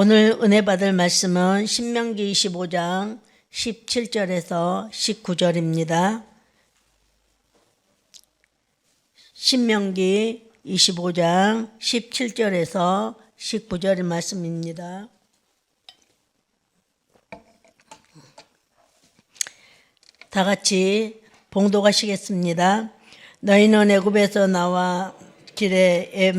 오늘 은혜 받을 말씀은 신명기 25장 17절에서 19절입니다. 신명기 25장 17절에서 19절의 말씀입니다. 다 같이 봉독하시겠습니다. 너희는 애굽에서 나와 길에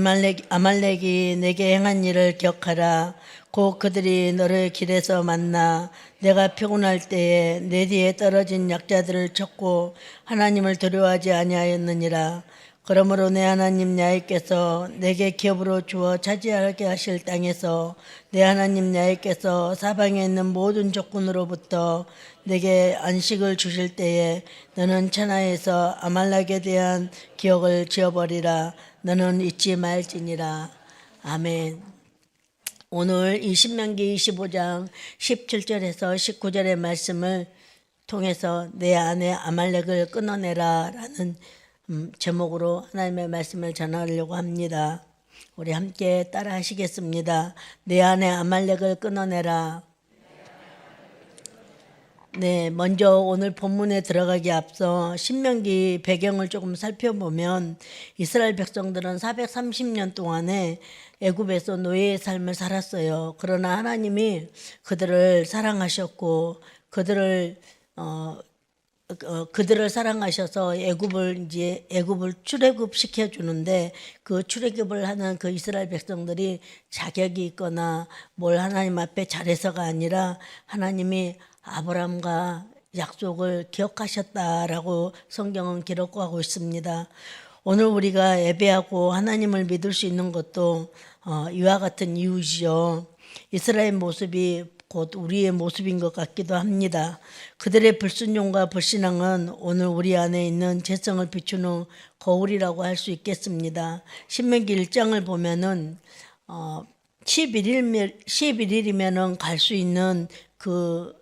아말렉이 내게 행한 일을 기억하라. 곧 그들이 너를 길에서 만나 내가 피곤할 때에 내 뒤에 떨어진 약자들을 쳤고 하나님을 두려워하지 아니하였느니라. 그러므로 내 하나님 야훼께서 내게 기업으로 주어 차지하게 하실 땅에서 내 하나님 야훼께서 사방에 있는 모든 적군으로부터 내게 안식을 주실 때에 너는 천하에서 아말렉에 대한 기억을 지어버리라. 너는 잊지 말지니라. 아멘. 오늘 이 신명기 25장 17절에서 19절의 말씀을 통해서 내 안에 아말렉을 끊어내라 라는 제목으로 하나님의 말씀을 전하려고 합니다. 우리 함께 따라 하시겠습니다. 내 안에 아말렉을 끊어내라. 네, 먼저 오늘 본문에 들어가기 앞서 신명기 배경을 조금 살펴보면 이스라엘 백성들은 430년 동안에 애굽에서 노예의 삶을 살았어요. 그러나 하나님이 그들을 사랑하셨고 그들을 사랑하셔서 애굽을 출애굽 시켜 주는데 그 출애굽을 하는 그 이스라엘 백성들이 자격이 있거나 뭘 하나님 앞에 잘해서가 아니라 하나님이 아브라함과 약속을 기억하셨다라고 성경은 기록하고 있습니다. 오늘 우리가 예배하고 하나님을 믿을 수 있는 것도 이와 같은 이유죠. 이스라엘 모습이 곧 우리의 모습인 것 같기도 합니다. 그들의 불순종과 불신앙은 오늘 우리 안에 있는 죄성을 비추는 거울이라고 할 수 있겠습니다. 신명기 1장을 보면은 11일이면은 갈 수 있는 그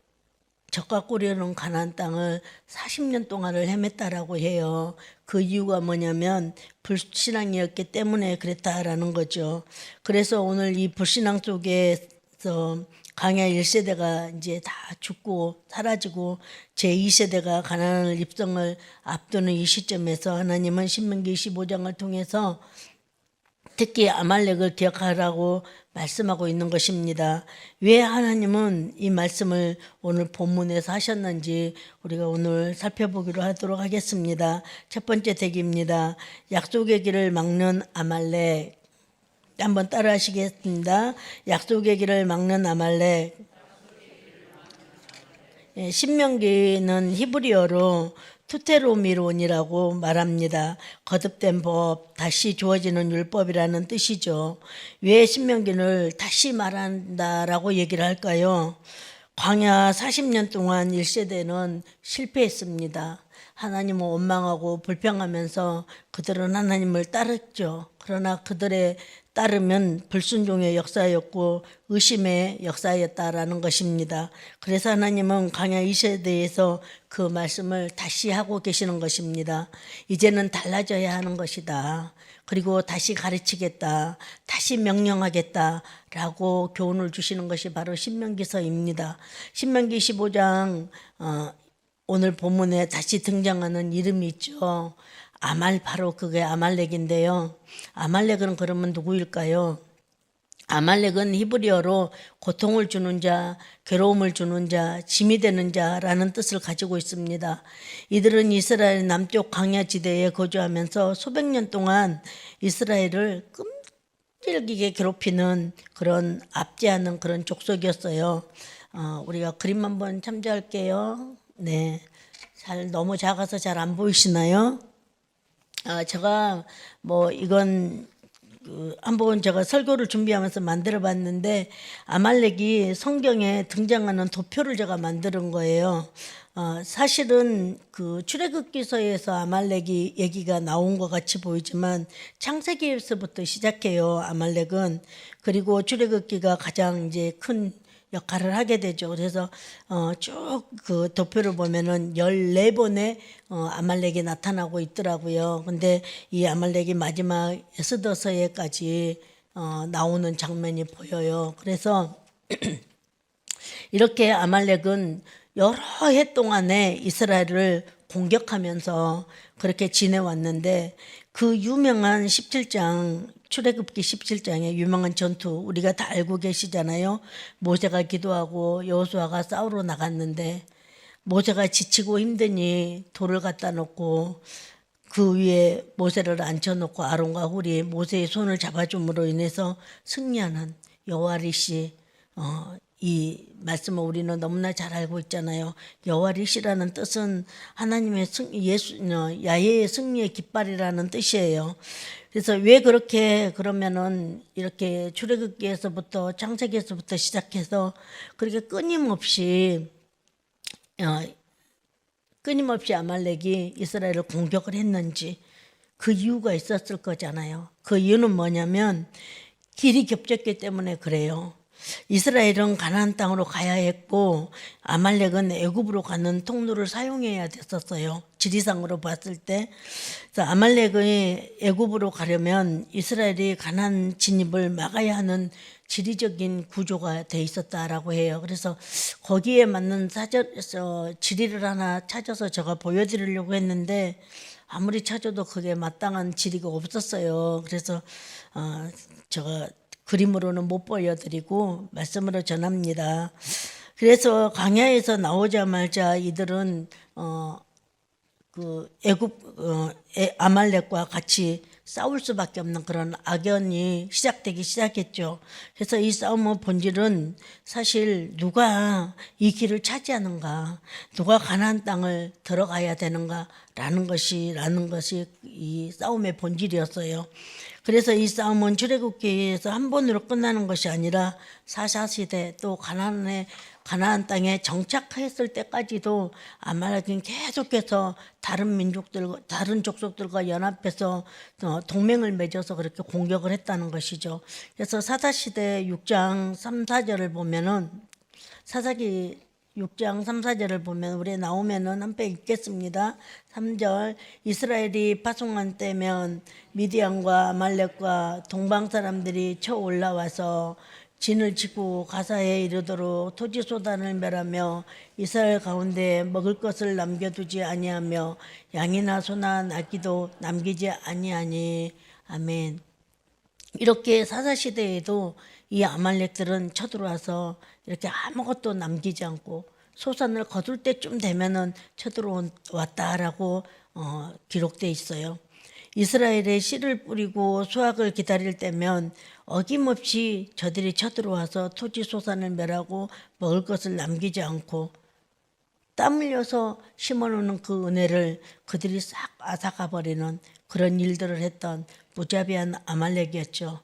적과 꿀이는 가나안 땅을 40년 동안을 헤맸다라고 해요. 그 이유가 뭐냐면 불신앙이었기 때문에 그랬다라는 거죠. 그래서 오늘 이 불신앙 속에서 광야 1세대가 이제 다 죽고 사라지고 제2세대가 가나안을 입성을 앞두는 이 시점에서 하나님은 신명기 25장을 통해서 특히 아말렉을 기억하라고 말씀하고 있는 것입니다. 왜 하나님은 이 말씀을 오늘 본문에서 하셨는지 우리가 오늘 살펴보기로 하도록 하겠습니다. 첫 번째 대기입니다. 약속의 길을 막는 아말렉. 한번 따라 하시겠습니다. 약속의 길을 막는 아말렉. 신명기는 히브리어로 투테로미론이라고 말합니다. 거듭된 법, 다시 주어지는 율법이라는 뜻이죠. 왜 신명기를 다시 말한다라고 얘기를 할까요? 광야 40년 동안 1세대는 실패했습니다. 하나님을 원망하고 불평하면서 그들은 하나님을 따랐죠. 그러나 그들의 따르면 불순종의 역사였고 의심의 역사였다라는 것입니다. 그래서 하나님은 광야 2세대에서 그 말씀을 다시 하고 계시는 것입니다. 이제는 달라져야 하는 것이다. 그리고 다시 가르치겠다. 다시 명령하겠다라고 교훈을 주시는 것이 바로 신명기서입니다. 신명기 15장 오늘 본문에 다시 등장하는 이름이 있죠. 바로 그게 아말렉인데요. 아말렉은 그러면 누구일까요? 아말렉은 히브리어로 고통을 주는 자, 괴로움을 주는 자, 짐이 되는 자라는 뜻을 가지고 있습니다. 이들은 이스라엘 남쪽 광야 지대에 거주하면서 수백 년 동안 이스라엘을 끈질기게 괴롭히는 그런 압제하는 그런 족속이었어요. 우리가 그림 한번 참조할게요. 네, 너무 작아서 잘 안 보이시나요? 제가 이건 한번 제가 설교를 준비하면서 만들어 봤는데 아말렉이 성경에 등장하는 도표를 제가 만드는 거예요. 사실은 그 출애굽기서에서 아말렉이 얘기가 나온 것 같이 보이지만 창세기에서부터 시작해요. 아말렉은. 그리고 출애굽기가 가장 이제 큰 역할을 하게 되죠. 그래서 쭉 그 도표를 보면은 14번의 아말렉이 나타나고 있더라고요. 근데 이 아말렉이 마지막 에스더서에까지 나오는 장면이 보여요. 그래서 이렇게 아말렉은 여러 해 동안에 이스라엘을 공격하면서 그렇게 지내왔는데 그 유명한 17장 출애굽기 17장의 유명한 전투 우리가 다 알고 계시잖아요. 모세가 기도하고 여호수아가 싸우러 나갔는데 모세가 지치고 힘드니 돌을 갖다 놓고 그 위에 모세를 앉혀놓고 아론과 훌이 모세의 손을 잡아줌으로 인해서 승리하는 여호와리시 이 말씀을 우리는 너무나 잘 알고 있잖아요. 여호와리시라는 뜻은 하나님의 야훼의 승리의 깃발이라는 뜻이에요. 그래서 왜 그렇게 그러면은 이렇게 출애굽기에서부터 창세기에서부터 시작해서 그렇게 끊임없이 아말렉이 이스라엘을 공격을 했는지 그 이유가 있었을 거잖아요. 그 이유는 뭐냐면 길이 겹쳤기 때문에 그래요. 이스라엘은 가나안 땅으로 가야 했고 아말렉은 애굽으로 가는 통로를 사용해야 됐었어요. 지리상으로 봤을 때. 그래서 아말렉이 애굽으로 가려면 이스라엘이 가나안 진입을 막아야 하는 지리적인 구조가 돼 있었다라고 해요. 그래서 거기에 맞는 지리를 하나 찾아서 제가 보여드리려고 했는데 아무리 찾아도 그게 마땅한 지리가 없었어요. 그래서 제가 그림으로는 못 보여드리고 말씀으로 전합니다. 그래서 광야에서 나오자마자 이들은 그 아말렉과 같이 싸울 수밖에 없는 그런 악연이 시작되기 시작했죠. 그래서 이 싸움의 본질은 사실 누가 이 길을 차지하는가, 누가 가나안 땅을 들어가야 되는가라는 것이 이 싸움의 본질이었어요. 그래서 이 싸움은 출애굽기에서 한 번으로 끝나는 것이 아니라 사사시대 또 가나안 땅에 정착했을 때까지도 아말렉은 계속해서 다른 족속들과 연합해서 동맹을 맺어서 그렇게 공격을 했다는 것이죠. 그래서 사사시대 6장 3, 4절을 보면은 사사기 6장 3, 4절을 보면 우리 나오면은 한번 읽겠습니다. 3절 이스라엘이 파송한 때면 미디안과 아말렉과 동방 사람들이 쳐 올라와서 진을 치고 가사에 이르도록 토지 소단을 멸하며 이스라엘 가운데 먹을 것을 남겨두지 아니하며 양이나 소나 나귀도 남기지 아니하니. 아멘. 이렇게 사사시대에도 이 아말렉들은 쳐들어와서 이렇게 아무것도 남기지 않고 소산을 거둘 때쯤 되면은 쳐들어왔다라고 기록돼 있어요. 이스라엘에 씨를 뿌리고 수확을 기다릴 때면 어김없이 저들이 쳐들어와서 토지 소산을 멸하고 먹을 것을 남기지 않고 땀 흘려서 심어놓는 그 은혜를 그들이 싹 앗아가버리는 그런 일들을 했던 무자비한 아말렉이었죠.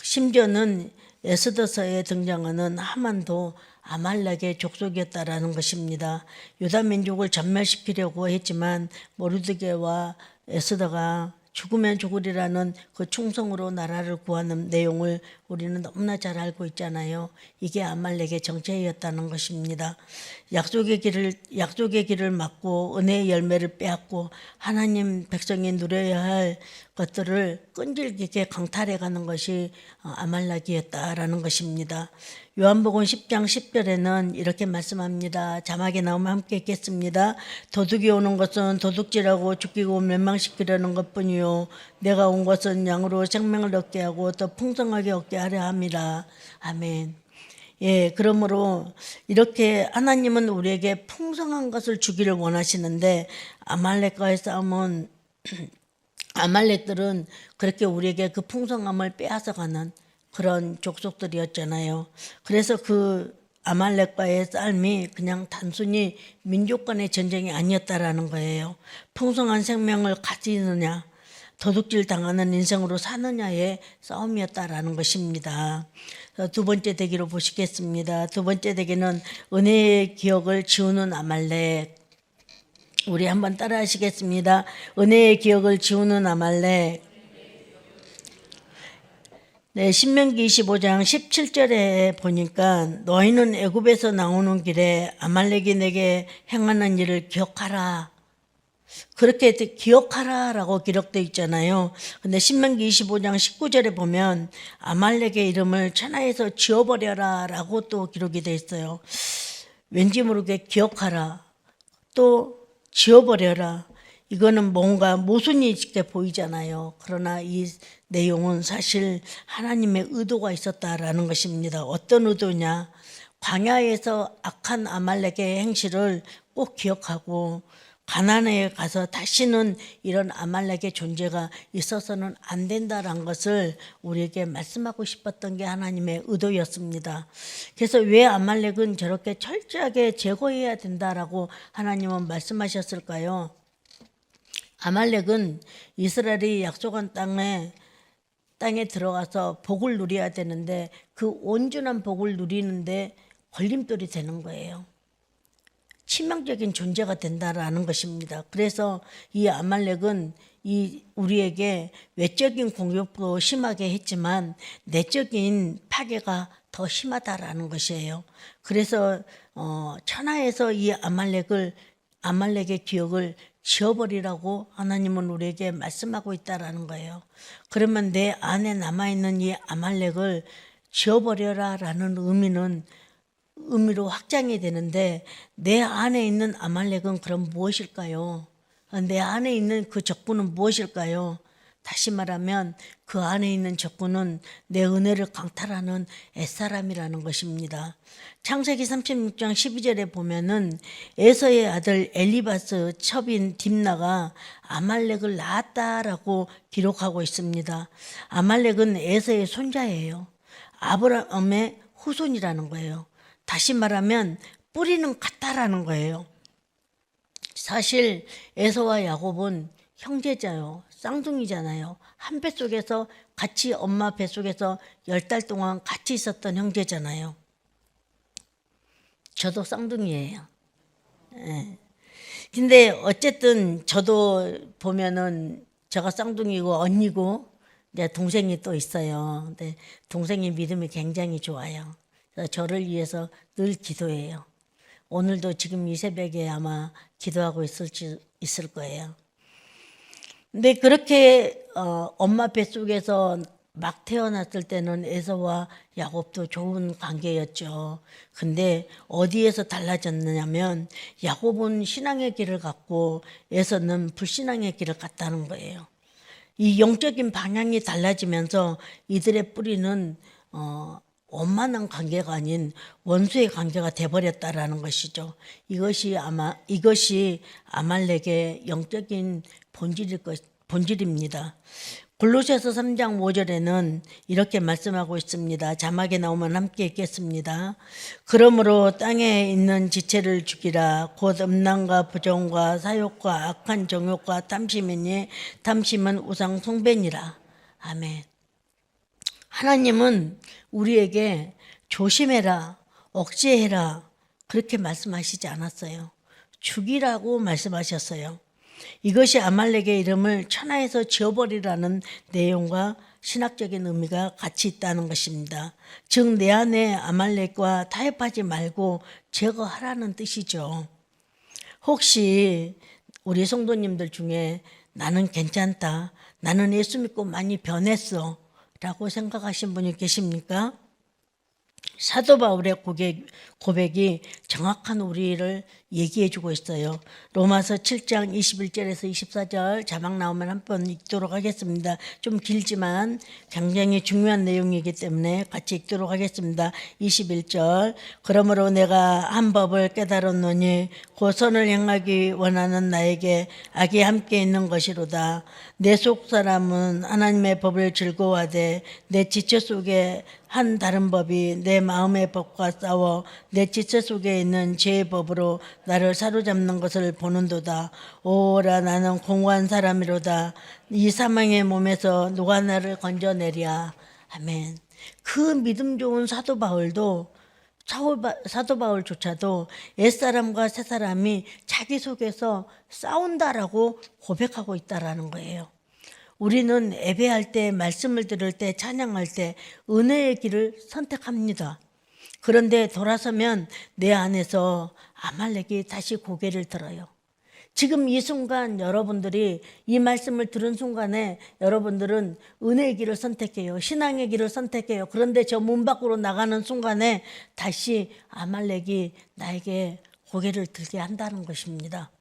심지어는 에스더서에 등장하는 하만도 아말렉의 족속이었다라는 것입니다. 유다 민족을 전멸시키려고 했지만 모르드게와 에스더가 죽으면 죽으리라는 그 충성으로 나라를 구하는 내용을 우리는 너무나 잘 알고 있잖아요. 이게 아말렉의 정체였다는 것입니다. 약속의 길을 막고 은혜의 열매를 빼앗고 하나님 백성이 누려야 할 것들을 끈질기게 강탈해가는 것이 아말렉이었다라는 것입니다. 요한복음 10장 10절에는 이렇게 말씀합니다. 자막에 나오면 함께 읽겠습니다. 도둑이 오는 것은 도둑질하고 죽이고 멸망시키려는 것뿐이요 내가 온 것은 양으로 생명을 얻게 하고 더 풍성하게 얻게 하려 함이라. 아멘. 예, 그러므로 이렇게 하나님은 우리에게 풍성한 것을 주기를 원하시는데 아말렉과의 싸움은 아말렉들은 그렇게 우리에게 그 풍성함을 빼앗아가는 그런 족속들이었잖아요. 그래서 그 아말렉과의 싸움이 그냥 단순히 민족 간의 전쟁이 아니었다라는 거예요. 풍성한 생명을 가지느냐 도둑질 당하는 인생으로 사느냐의 싸움이었다라는 것입니다. 두 번째 대기로 보시겠습니다. 두 번째 대기는 은혜의 기억을 지우는 아말렉. 우리 한번 따라 하시겠습니다. 은혜의 기억을 지우는 아말렉. 네, 신명기 25장 17절에 보니까 너희는 애굽에서 나오는 길에 아말렉이 내게 행하는 일을 기억하라. 그렇게 기억하라라고 기록되어 있잖아요. 근데 신명기 25장 19절에 보면 아말렉의 이름을 천하에서 지워버려라라고 또 기록이 되어 있어요. 왠지 모르게 기억하라, 또 지워버려라. 이거는 뭔가 모순이 있게 보이잖아요. 그러나 이 내용은 사실 하나님의 의도가 있었다라는 것입니다. 어떤 의도냐? 광야에서 악한 아말렉의 행실을 꼭 기억하고 가나안에 가서 다시는 이런 아말렉의 존재가 있어서는 안 된다는 것을 우리에게 말씀하고 싶었던 게 하나님의 의도였습니다. 그래서 왜 아말렉은 저렇게 철저하게 제거해야 된다라고 하나님은 말씀하셨을까요? 아말렉은 이스라엘이 약속한 땅에 들어가서 복을 누려야 되는데 그 온전한 복을 누리는데 걸림돌이 되는 거예요. 치명적인 존재가 된다라는 것입니다. 그래서 이 아말렉은 우리에게 외적인 공격도 심하게 했지만 내적인 파괴가 더 심하다라는 것이에요. 그래서 천하에서 이 아말렉의 기억을 지워버리라고 하나님은 우리에게 말씀하고 있다라는 거예요. 그러면 내 안에 남아있는 이 아말렉을 지워버려라라는 의미로 확장이 되는데 내 안에 있는 아말렉은 그럼 무엇일까요? 내 안에 있는 그 적군은 무엇일까요? 다시 말하면 그 안에 있는 적군은 내 은혜를 강탈하는 옛사람이라는 것입니다. 창세기 36장 12절에 보면은 에서의 아들 엘리바스 첩인 딥나가 아말렉을 낳았다라고 기록하고 있습니다. 아말렉은 에서의 손자예요. 아브라함의 후손이라는 거예요. 다시 말하면 뿌리는 같다라는 거예요. 사실 에서와 야곱은 형제자요, 쌍둥이잖아요. 한 뱃속에서 같이 엄마 뱃속에서 10달 동안 같이 있었던 형제잖아요. 저도 쌍둥이에요. 예. 근데 어쨌든 저도 보면은 제가 쌍둥이고 언니고 이제 동생이 또 있어요. 근데 동생이 믿음이 굉장히 좋아요. 그래서 저를 위해서 늘 기도해요. 오늘도 지금 이 새벽에 아마 기도하고 있을 거예요. 근데 그렇게 엄마 뱃속에서 막 태어났을 때는 에서와 야곱도 좋은 관계였죠. 근데 어디에서 달라졌느냐면 야곱은 신앙의 길을 갔고 에서는 불신앙의 길을 갔다는 거예요. 이 영적인 방향이 달라지면서 이들의 뿌리는 원만한 관계가 아닌 원수의 관계가 돼버렸다라는 것이죠. 이것이 아말렉의 영적인 본질입니다. 골로새서 3장 5절에는 이렇게 말씀하고 있습니다. 자막에 나오면 함께 읽겠습니다. 그러므로 땅에 있는 지체를 죽이라. 곧 음란과 부정과 사욕과 악한 정욕과 탐심이니 탐심은 우상 숭배니라. 아멘. 하나님은 우리에게 조심해라, 억제해라 그렇게 말씀하시지 않았어요. 죽이라고 말씀하셨어요. 이것이 아말렉의 이름을 천하에서 지워버리라는 내용과 신학적인 의미가 같이 있다는 것입니다. 즉 내 안에 아말렉과 타협하지 말고 제거하라는 뜻이죠. 혹시 우리 성도님들 중에 나는 괜찮다, 나는 예수 믿고 많이 변했어 라고 생각하신 분이 계십니까? 사도 바울의 고백이 정확한 우리를 얘기해주고 있어요. 로마서 7장 21절에서 24절 자막 나오면 한번 읽도록 하겠습니다. 좀 길지만 굉장히 중요한 내용이기 때문에 같이 읽도록 하겠습니다. 21절 그러므로 내가 한 법을 깨달았노니 곧 선을 행하기 원하는 나에게 악이 함께 있는 것이로다. 내 속사람은 하나님의 법을 즐거워하되 내 지체 속에 한 다른 법이 내 마음의 법과 싸워 내 지체 속에 있는 죄의 법으로 나를 사로잡는 것을 보는도다. 오라 나는 공고한 사람이로다. 이 사망의 몸에서 누가 나를 건져내랴. 아멘. 그 믿음 좋은 사도 바울조차도 옛사람과 새사람이 자기 속에서 싸운다라고 고백하고 있다라는 거예요. 우리는 예배할 때, 말씀을 들을 때, 찬양할 때 은혜의 길을 선택합니다. 그런데 돌아서면 내 안에서 아말렉이 다시 고개를 들어요. 지금 이 순간 여러분들이 이 말씀을 들은 순간에 여러분들은 은혜의 길을 선택해요. 신앙의 길을 선택해요. 그런데 저 문 밖으로 나가는 순간에 다시 아말렉이 나에게 고개를 들게 한다는 것입니다.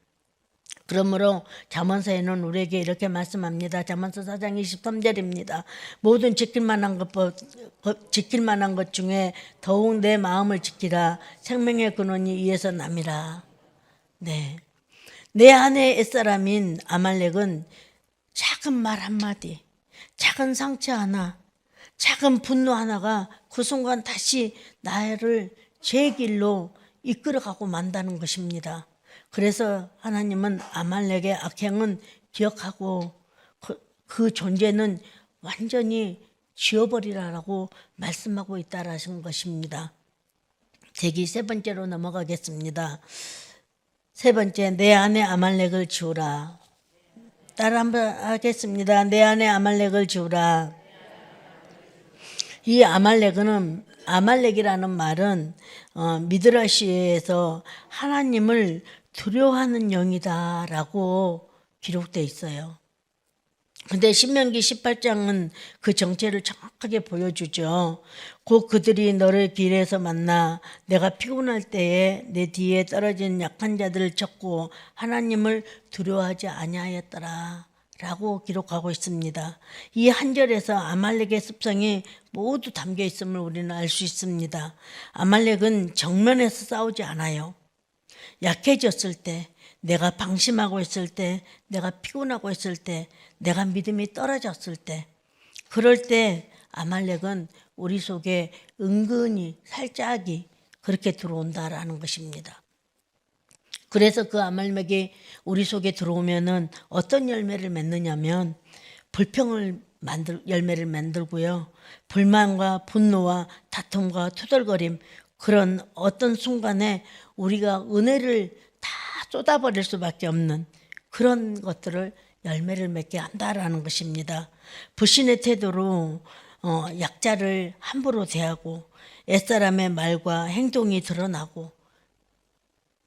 그러므로 잠언서에는 우리에게 이렇게 말씀합니다. 잠언서 4장 23절입니다. 모든 지킬 만한 것 중에 더욱 내 마음을 지키라. 생명의 근원이 이에서 남이라. 네. 내 아내 옛사람인 아말렉은 작은 말 한마디, 작은 상처 하나, 작은 분노 하나가 그 순간 다시 나를 제 길로 이끌어가고 만다는 것입니다. 그래서 하나님은 아말렉의 악행은 기억하고 그 존재는 완전히 지워버리라고 말씀하고 있다라는 것입니다. 제기 세 번째로 넘어가겠습니다. 세 번째, 내 안에 아말렉을 지우라. 따라 한번 하겠습니다. 내 안에 아말렉을 지우라. 이 아말렉이라는 말은 미드라시에서 하나님을 두려워하는 영이다라고 기록되어 있어요. 근데 신명기 18장은 그 정체를 정확하게 보여주죠. 곧 그들이 너를 길에서 만나 내가 피곤할 때에 내 뒤에 떨어진 약한 자들을 쳤고 하나님을 두려워하지 아니하였더라 라고 기록하고 있습니다. 이 한 절에서 아말렉의 습성이 모두 담겨 있음을 우리는 알 수 있습니다. 아말렉은 정면에서 싸우지 않아요. 약해졌을 때, 내가 방심하고 있을 때, 내가 피곤하고 있을 때, 내가 믿음이 떨어졌을 때, 그럴 때 아말렉은 우리 속에 은근히 살짝이 그렇게 들어온다라는 것입니다. 그래서 그 아말렉이 우리 속에 들어오면은 어떤 열매를 맺느냐면 열매를 만들고요. 불만과 분노와 다툼과 투덜거림, 그런 어떤 순간에 우리가 은혜를 다 쏟아버릴 수밖에 없는 그런 것들을 열매를 맺게 한다라는 것입니다. 불신의 태도로 약자를 함부로 대하고 옛사람의 말과 행동이 드러나고,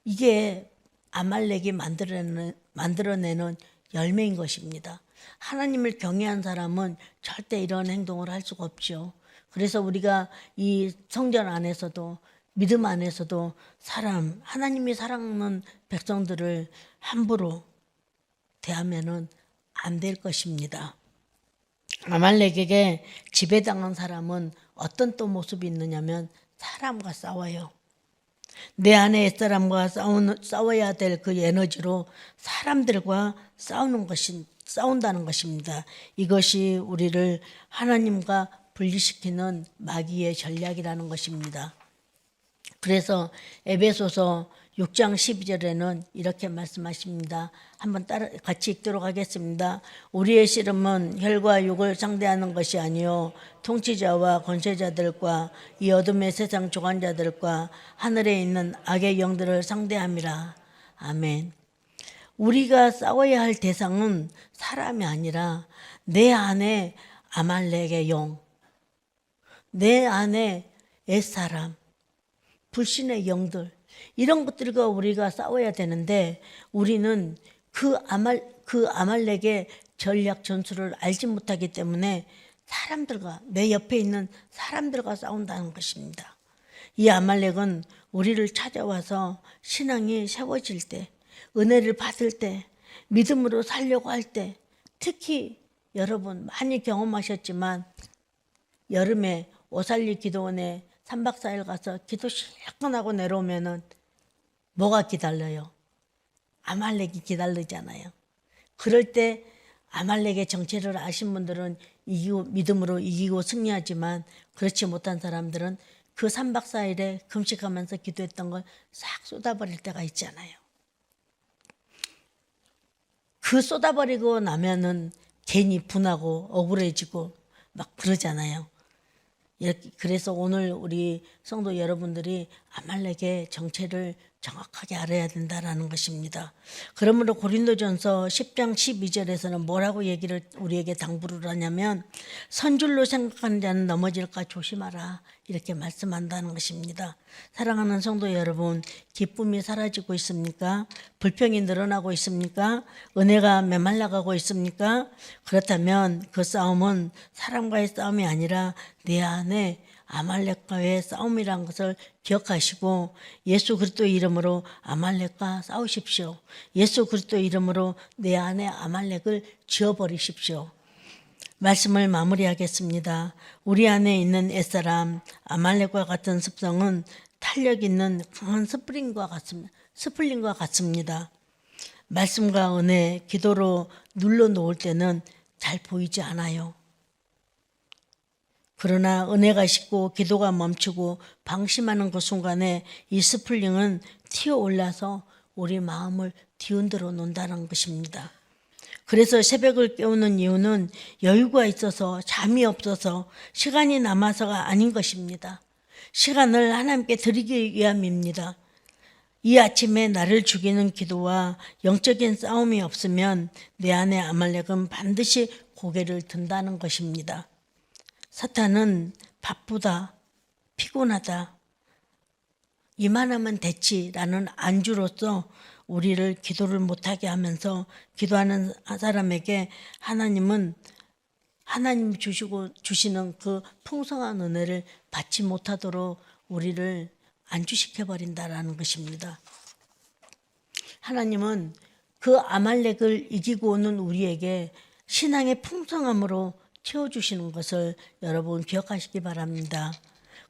이게 아말렉이 만들어내는 열매인 것입니다. 하나님을 경외한 사람은 절대 이런 행동을 할 수가 없죠. 그래서 우리가 이 성전 안에서도 믿음 안에서도 하나님이 사랑하는 백성들을 함부로 대하면은 안 될 것입니다. 아말렉에게 지배당한 사람은 어떤 또 모습이 있느냐면 사람과 싸워요. 내 안에 옛사람과 싸워야 될 그 에너지로 사람들과 싸운다는 것입니다. 이것이 우리를 하나님과 분리시키는 마귀의 전략이라는 것입니다. 그래서 에베소서 6장 12절에는 이렇게 말씀하십니다. 한번 같이 읽도록 하겠습니다. 우리의 씨름은 혈과 육을 상대하는 것이 아니요 통치자와 권세자들과 이 어둠의 세상 주관자들과 하늘에 있는 악의 영들을 상대함이라. 아멘. 우리가 싸워야 할 대상은 사람이 아니라 내 안에 아말렉의 영, 내 안에 옛사람, 불신의 영들, 이런 것들과 우리가 싸워야 되는데 우리는 그 아말렉의 전략 전술을 알지 못하기 때문에 내 옆에 있는 사람들과 싸운다는 것입니다. 이 아말렉은 우리를 찾아와서 신앙이 세워질 때, 은혜를 받을 때, 믿음으로 살려고 할 때, 특히 여러분 많이 경험하셨지만 여름에 오살리 기도원에 3박 4일 가서 기도 실컷 하고 내려오면은 뭐가 기다려요? 아말렉이 기다리잖아요. 그럴 때 아말렉의 정체를 아신 분들은 믿음으로 이기고 승리하지만, 그렇지 못한 사람들은 그 3박 4일에 금식하면서 기도했던 걸 싹 쏟아버릴 때가 있잖아요. 그 쏟아버리고 나면은 괜히 분하고 억울해지고 막 그러잖아요. 그래서 오늘 우리 성도 여러분들이 아말렉의 정체를 정확하게 알아야 된다라는 것입니다. 그러므로 고린도전서 10장 12절에서는 뭐라고 얘기를 우리에게 당부를 하냐면 선줄로 생각하는 자는 넘어질까 조심하라 이렇게 말씀한다는 것입니다. 사랑하는 성도 여러분, 기쁨이 사라지고 있습니까? 불평이 늘어나고 있습니까? 은혜가 메말라가고 있습니까? 그렇다면 그 싸움은 사람과의 싸움이 아니라 내 안에 아말렉과의 싸움이란 것을 기억하시고 예수 그리스도 이름으로 아말렉과 싸우십시오. 예수 그리스도 이름으로 내 안에 아말렉을 지워버리십시오. 말씀을 마무리하겠습니다. 우리 안에 있는 옛사람 아말렉과 같은 습성은 탄력 있는 강한 스플링과 같습니다. 말씀과 은혜, 기도로 눌러놓을 때는 잘 보이지 않아요. 그러나 은혜가 식고 기도가 멈추고 방심하는 그 순간에 이 스플링은 튀어올라서 우리 마음을 뒤흔들어 놓는다는 것입니다. 그래서 새벽을 깨우는 이유는 여유가 있어서 잠이 없어서 시간이 남아서가 아닌 것입니다. 시간을 하나님께 드리기 위함입니다. 이 아침에 나를 죽이는 기도와 영적인 싸움이 없으면 내 안에 아말렉은 반드시 고개를 든다는 것입니다. 사탄은 바쁘다, 피곤하다, 이만하면 됐지라는 안주로서 우리를 기도를 못하게 하면서 기도하는 사람에게 하나님이 주시는 그 풍성한 은혜를 받지 못하도록 우리를 안주시켜버린다라는 것입니다. 하나님은 그 아말렉을 이기고 오는 우리에게 신앙의 풍성함으로 채워주시는 것을 여러분 기억하시기 바랍니다.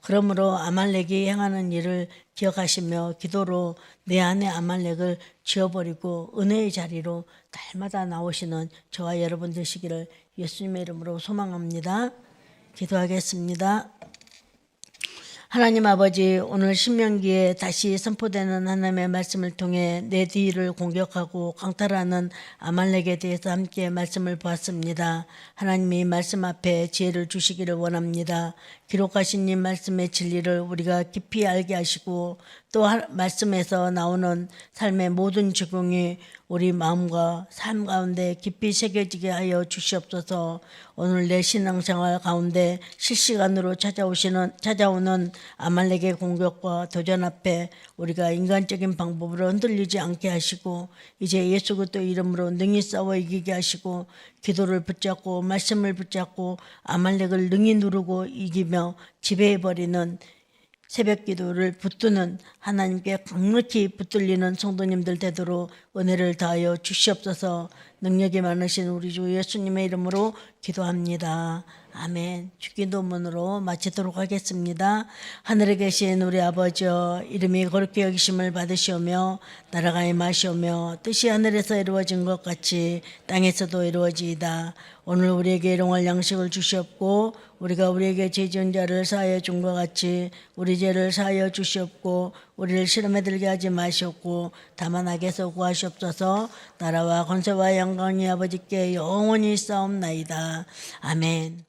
그러므로 아말렉이 행하는 일을 기억하시며 기도로 내 안에 아말렉을 지워버리고 은혜의 자리로 날마다 나오시는 저와 여러분 되시기를 예수님의 이름으로 소망합니다. 기도하겠습니다. 하나님 아버지, 오늘 신명기에 다시 선포되는 하나님의 말씀을 통해 내 뒤를 공격하고 강탈하는 아말렉에 대해서 함께 말씀을 보았습니다. 하나님이 말씀 앞에 지혜를 주시기를 원합니다. 기록하신 이 말씀의 진리를 우리가 깊이 알게 하시고 또 말씀에서 나오는 삶의 모든 적용이 우리 마음과 삶 가운데 깊이 새겨지게 하여 주시옵소서. 오늘 내 신앙생활 가운데 실시간으로 찾아오는 아말렉의 공격과 도전 앞에 우리가 인간적인 방법으로 흔들리지 않게 하시고 이제 예수 그리스도 이름으로 능히 싸워 이기게 하시고 기도를 붙잡고 말씀을 붙잡고 아말렉을 능히 누르고 이기며 지배해버리는 새벽 기도를 붙드는 하나님께 강력히 붙들리는 성도님들 되도록 은혜를 다하여 주시옵소서. 능력이 많으신 우리 주 예수님의 이름으로 기도합니다. 아멘. 주기도문으로 마치도록 하겠습니다. 하늘에 계신 우리 아버지여, 이름이 거룩히 여기심을 받으시오며 나라가 임하시오며 뜻이 하늘에서 이루어진 것 같이 땅에서도 이루어지이다. 오늘 우리에게 일용할 양식을 주시옵고 우리가 우리에게 죄 지은 자를 사하여 준 것 같이 우리 죄를 사하여 주시옵고 우리를 시험에 들게 하지 마시옵고 다만 악에서 구하시옵소서. 나라와 권세와 영광이 아버지께 영원히 있사옵나이다. 아멘.